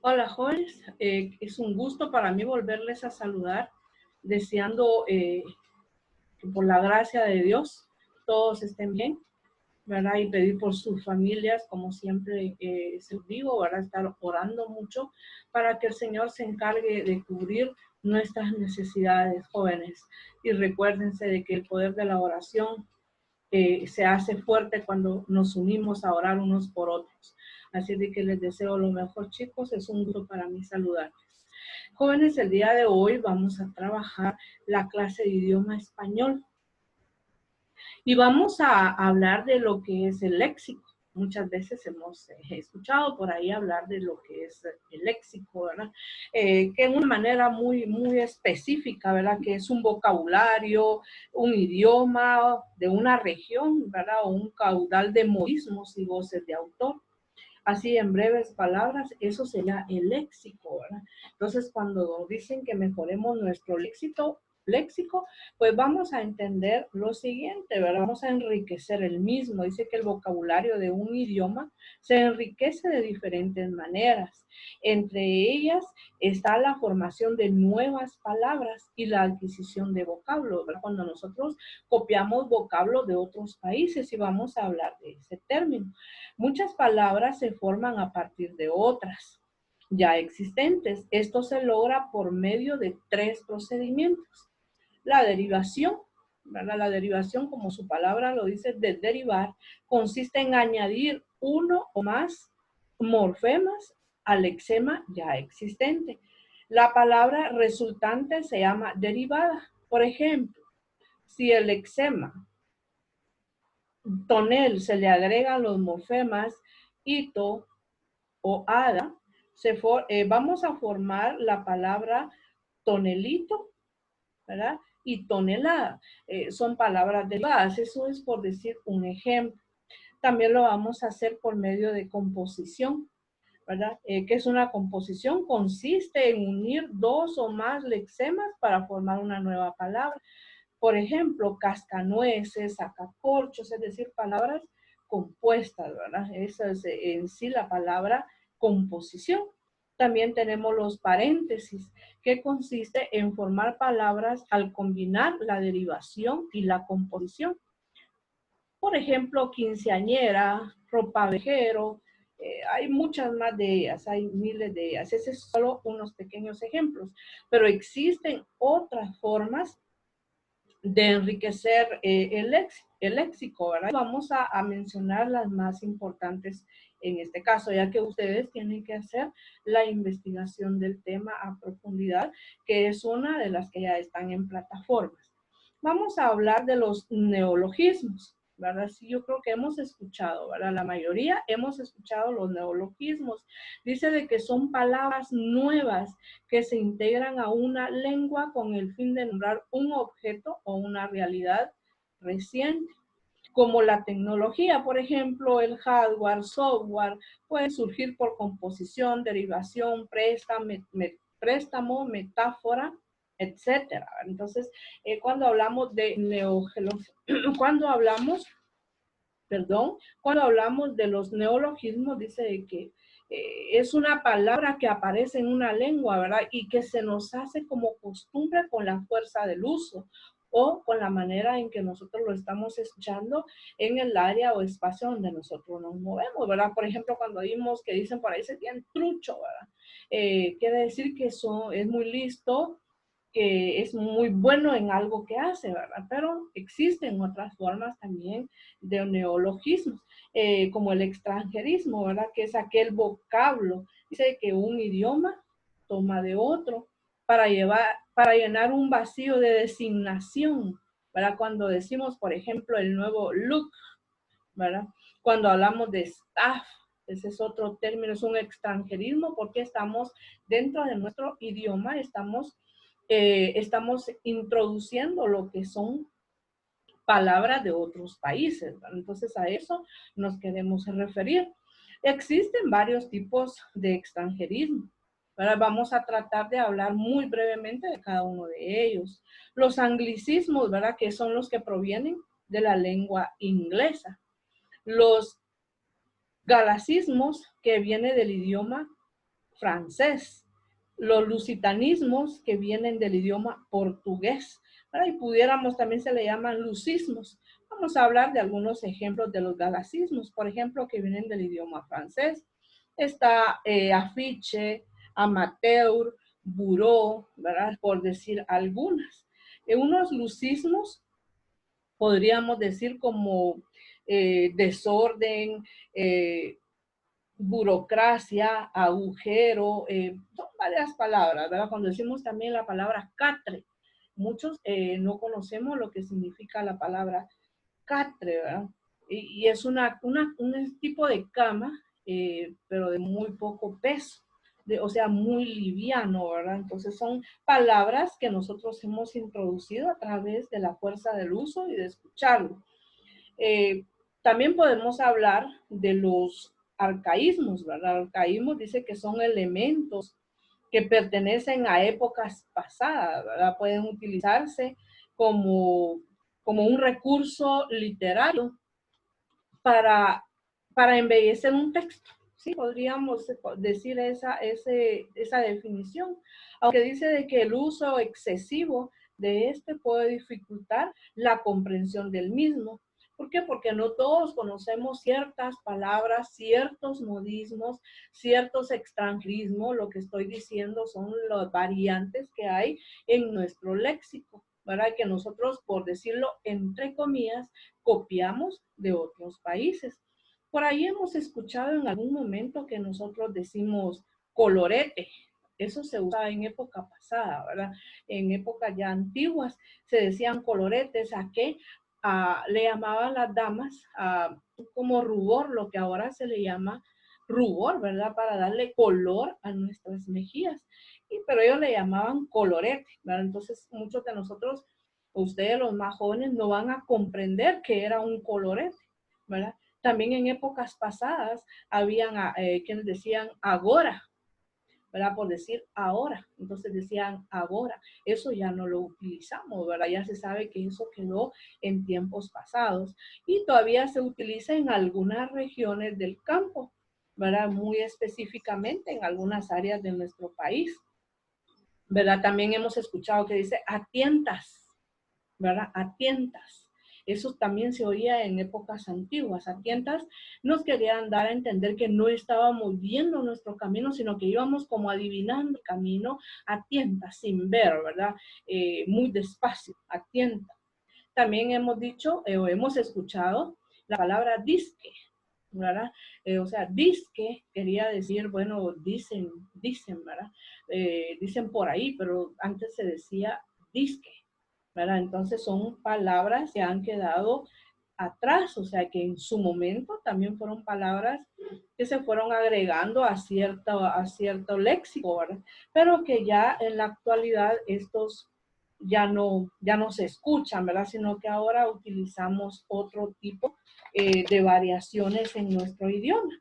Hola, jóvenes. Es un gusto para mí volverles a saludar, deseando que por la gracia de Dios todos estén bien, ¿verdad? Y pedir por sus familias, como siempre se los digo, ¿verdad? Estar orando mucho para que el Señor se encargue de cubrir nuestras necesidades, jóvenes. Y recuérdense de que el poder de la oración se hace fuerte cuando nos unimos a orar unos por otros. Así de que les deseo lo mejor, chicos. Es un gusto para mí saludarles. Jóvenes, el día de hoy vamos a trabajar la clase de idioma español y vamos a hablar de lo que es el léxico. Muchas veces hemos escuchado por ahí hablar de lo que es el léxico, ¿verdad? Que en una manera muy específica, ¿verdad? Que es un vocabulario, un idioma de una región, ¿verdad? O un caudal de modismos y voces de autor. Así, en breves palabras, eso sería el léxico, ¿verdad? Entonces, cuando dicen que mejoremos nuestro léxico, pues vamos a entender lo siguiente, ¿verdad? Vamos a enriquecer el mismo. Dice que el vocabulario de un idioma se enriquece de diferentes maneras. Entre ellas está la formación de nuevas palabras y la adquisición de vocablos, ¿verdad? Cuando nosotros copiamos vocablos de otros países y vamos a hablar de ese término. Muchas palabras se forman a partir de otras ya existentes. Esto se logra por medio de tres procedimientos. La derivación, ¿verdad? La derivación, como su palabra lo dice, de derivar, consiste en añadir uno o más morfemas al lexema ya existente. La palabra resultante se llama derivada. Por ejemplo, si el lexema tonel se le agregan los morfemas ito o ada, vamos a formar la palabra tonelito, ¿verdad? Y tonelada. Son palabras derivadas. Eso es por decir un ejemplo. También lo vamos a hacer por medio de composición, ¿verdad? ¿Qué es una composición? Consiste en unir dos o más lexemas para formar una nueva palabra. Por ejemplo, cascanueces, sacacorchos, es decir, palabras compuestas, ¿verdad? Esa es en sí la palabra composición. También tenemos los paréntesis, que consiste en formar palabras al combinar la derivación y la composición. Por ejemplo, quinceañera, ropavejero, hay muchas más de ellas, hay miles de ellas. Ese es solo unos pequeños ejemplos, pero existen otras formas de enriquecer el léxico, ¿verdad? Vamos a mencionar las más importantes en este caso, ya que ustedes tienen que hacer la investigación del tema a profundidad, que es una de las que ya están en plataformas. Vamos a hablar de los neologismos, ¿verdad? Sí, yo creo que hemos escuchado, ¿verdad? La mayoría hemos escuchado los neologismos. Dice de que son palabras nuevas que se integran a una lengua con el fin de nombrar un objeto o una realidad reciente. Como la tecnología, por ejemplo, el hardware, software, puede surgir por composición, derivación, préstamo, metáfora, etcétera. Entonces, cuando hablamos de cuando hablamos cuando hablamos de los neologismos, dice que es una palabra que aparece en una lengua, ¿verdad? Y que se nos hace como costumbre con la fuerza del uso o con la manera en que nosotros lo estamos escuchando en el área o espacio donde nosotros nos movemos, ¿verdad? Por ejemplo, cuando oímos que dicen por ahí se tiene trucho, ¿verdad? Quiere decir que es muy listo, que es muy bueno en algo que hace, ¿verdad? Pero existen otras formas también de neologismos, como el extranjerismo, ¿verdad? Que es aquel vocablo, dice que un idioma toma de otro para llenar un vacío de designación, ¿verdad? Cuando decimos, por ejemplo, el nuevo look, ¿verdad? Cuando hablamos de staff, ese es otro término, es un extranjerismo porque estamos dentro de nuestro idioma, estamos introduciendo lo que son palabras de otros países, ¿verdad? Entonces a eso nos queremos referir. Existen varios tipos de extranjerismo. Ahora vamos a tratar de hablar muy brevemente de cada uno de ellos. Los anglicismos, ¿verdad? Que son los que provienen de la lengua inglesa. Los galacismos, que viene del idioma francés, los lusitanismos que vienen del idioma portugués, ¿verdad? Y pudiéramos también se le llaman lucismos. Vamos a hablar de algunos ejemplos de los galacismos, por ejemplo, que vienen del idioma francés. Está afiche, amateur, buró, ¿verdad? Por decir algunas. Unos lucismos podríamos decir como desorden, burocracia, agujero, son varias palabras, ¿verdad? Cuando decimos también la palabra catre, muchos no conocemos lo que significa la palabra catre, ¿verdad? Y es un tipo de cama, pero de muy poco peso, o sea, muy liviano, ¿verdad? Entonces son palabras que nosotros hemos introducido a través de la fuerza del uso y de escucharlo. Eh, También podemos hablar de los arcaísmos, ¿verdad? Arcaísmos dice que son elementos que pertenecen a épocas pasadas, ¿verdad? Pueden utilizarse como, como un recurso literario para, para embellecer un texto. Sí, podríamos decir esa definición, aunque dice de que el uso excesivo de este puede dificultar la comprensión del mismo. ¿Por qué? Porque no todos conocemos ciertas palabras, ciertos modismos, ciertos extranjerismos. Lo que estoy diciendo son las variantes que hay en nuestro léxico, ¿verdad? Que nosotros, por decirlo entre comillas, copiamos de otros países. Por ahí hemos escuchado en algún momento que nosotros decimos colorete. Eso se usaba en época pasada, ¿verdad? En épocas ya antiguas se decían coloretes. ¿A qué? Le llamaban las damas como rubor, lo que ahora se le llama rubor, ¿verdad? Para darle color a nuestras mejillas. Pero ellos le llamaban colorete, ¿verdad? Entonces muchos de nosotros, ustedes los más jóvenes, no van a comprender que era un colorete, ¿verdad? También en épocas pasadas habían quienes decían agora, ¿verdad? Por decir ahora. Entonces decían ahora. Eso ya no lo utilizamos, ¿verdad? Ya se sabe que eso quedó en tiempos pasados y todavía se utiliza en algunas regiones del campo, ¿verdad? Muy específicamente en algunas áreas de nuestro país, ¿verdad? También hemos escuchado que dice a tientas, ¿verdad? A tientas. Eso también se oía en épocas antiguas. A tientas nos querían dar a entender que no estábamos viendo nuestro camino, sino que íbamos como adivinando el camino a tientas, sin ver, ¿verdad? Muy despacio, a tientas. También hemos dicho o hemos escuchado la palabra disque, ¿verdad? O sea, disque quería decir, bueno, dicen, ¿verdad? Dicen por ahí, pero antes se decía disque, ¿verdad? Entonces son palabras que han quedado atrás, o sea que en su momento también fueron palabras que se fueron agregando a cierto léxico, ¿verdad? Pero que ya en la actualidad estos ya no se escuchan, ¿verdad? Sino que ahora utilizamos otro tipo de variaciones en nuestro idioma.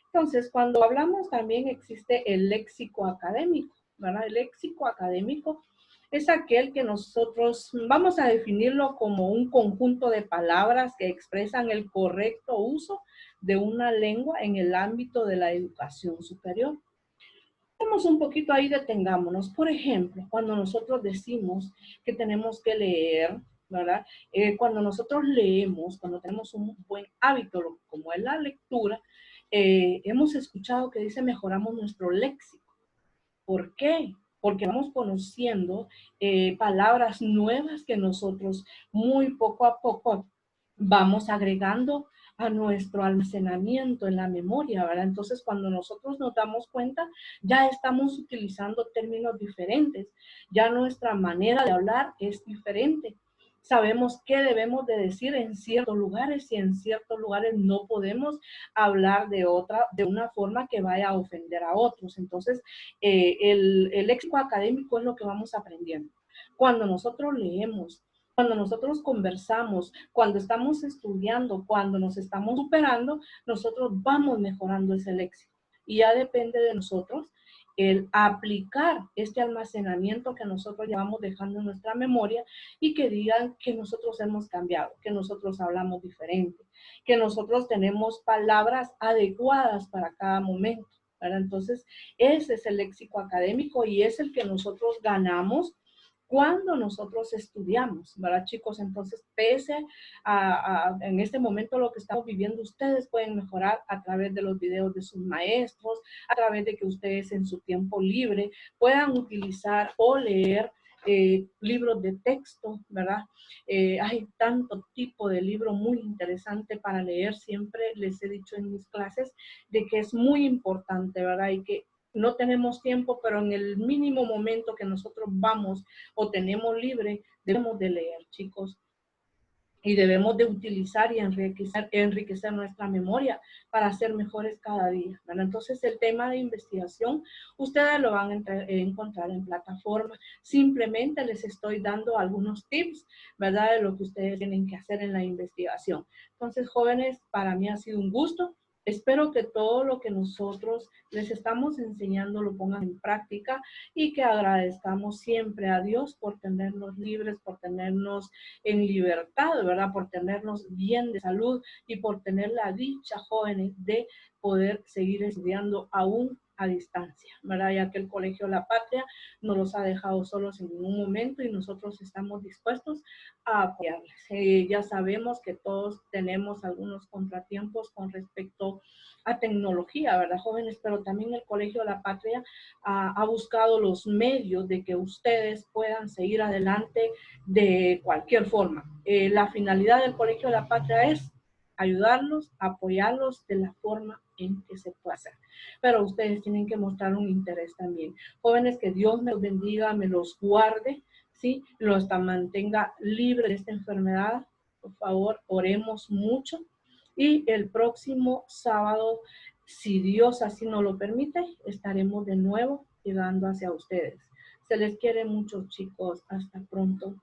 Entonces, cuando hablamos también existe el léxico académico, ¿verdad? El léxico académico es aquel que nosotros vamos a definirlo como un conjunto de palabras que expresan el correcto uso de una lengua en el ámbito de la educación superior. Vamos un poquito ahí, detengámonos. Por ejemplo, cuando nosotros decimos que tenemos que leer, ¿verdad? Cuando nosotros leemos, cuando tenemos un buen hábito, como es la lectura, hemos escuchado que dice mejoramos nuestro léxico. ¿Por qué? Porque vamos conociendo palabras nuevas que nosotros muy poco a poco vamos agregando a nuestro almacenamiento en la memoria, ¿verdad? Entonces, cuando nosotros nos damos cuenta, ya estamos utilizando términos diferentes, ya nuestra manera de hablar es diferente. Sabemos qué debemos de decir en ciertos lugares y en ciertos lugares no podemos hablar de una forma que vaya a ofender a otros. Entonces, el léxico académico es lo que vamos aprendiendo. Cuando nosotros leemos, cuando nosotros conversamos, cuando estamos estudiando, cuando nos estamos superando, nosotros vamos mejorando ese léxico. Y ya depende de nosotros el aplicar este almacenamiento que nosotros llevamos dejando en nuestra memoria y que digan que nosotros hemos cambiado, que nosotros hablamos diferente, que nosotros tenemos palabras adecuadas para cada momento, ¿verdad? Entonces, ese es el léxico académico y es el que nosotros ganamos cuando nosotros estudiamos, ¿verdad, chicos? Entonces, pese en este momento lo que estamos viviendo, ustedes pueden mejorar a través de los videos de sus maestros, a través de que ustedes en su tiempo libre puedan utilizar o leer libros de texto, ¿verdad? Hay tanto tipo de libro muy interesante para leer. Siempre les he dicho en mis clases de que es muy importante, ¿verdad? Y que no tenemos tiempo, pero en el mínimo momento que nosotros vamos o tenemos libre, debemos de leer, chicos. Y debemos de utilizar y enriquecer nuestra memoria para ser mejores cada día, ¿verdad? Entonces, el tema de investigación, ustedes lo van a encontrar en plataforma. Simplemente les estoy dando algunos tips, ¿verdad? De lo que ustedes tienen que hacer en la investigación. Entonces, jóvenes, para mí ha sido un gusto. Espero que todo lo que nosotros les estamos enseñando lo pongan en práctica y que agradezcamos siempre a Dios por tenernos libres, por tenernos en libertad, ¿verdad? Por tenernos bien de salud y por tener la dicha, jóvenes, de poder seguir estudiando aún a distancia, ¿verdad? Ya que el Colegio La Patria no los ha dejado solos en ningún momento y nosotros estamos dispuestos a apoyarles. Ya sabemos que todos tenemos algunos contratiempos con respecto a tecnología, ¿verdad, jóvenes? Pero también el Colegio La Patria ha buscado los medios de que ustedes puedan seguir adelante de cualquier forma. La finalidad del Colegio de la Patria es ayudarlos, apoyarlos de la forma en que se pueda hacer. Pero ustedes tienen que mostrar un interés también. Jóvenes, que Dios me los bendiga, me los guarde, ¿sí? Los mantenga libres de esta enfermedad. Por favor, oremos mucho. Y el próximo sábado, si Dios así nos lo permite, estaremos de nuevo llegando hacia ustedes. Se les quiere mucho, chicos. Hasta pronto.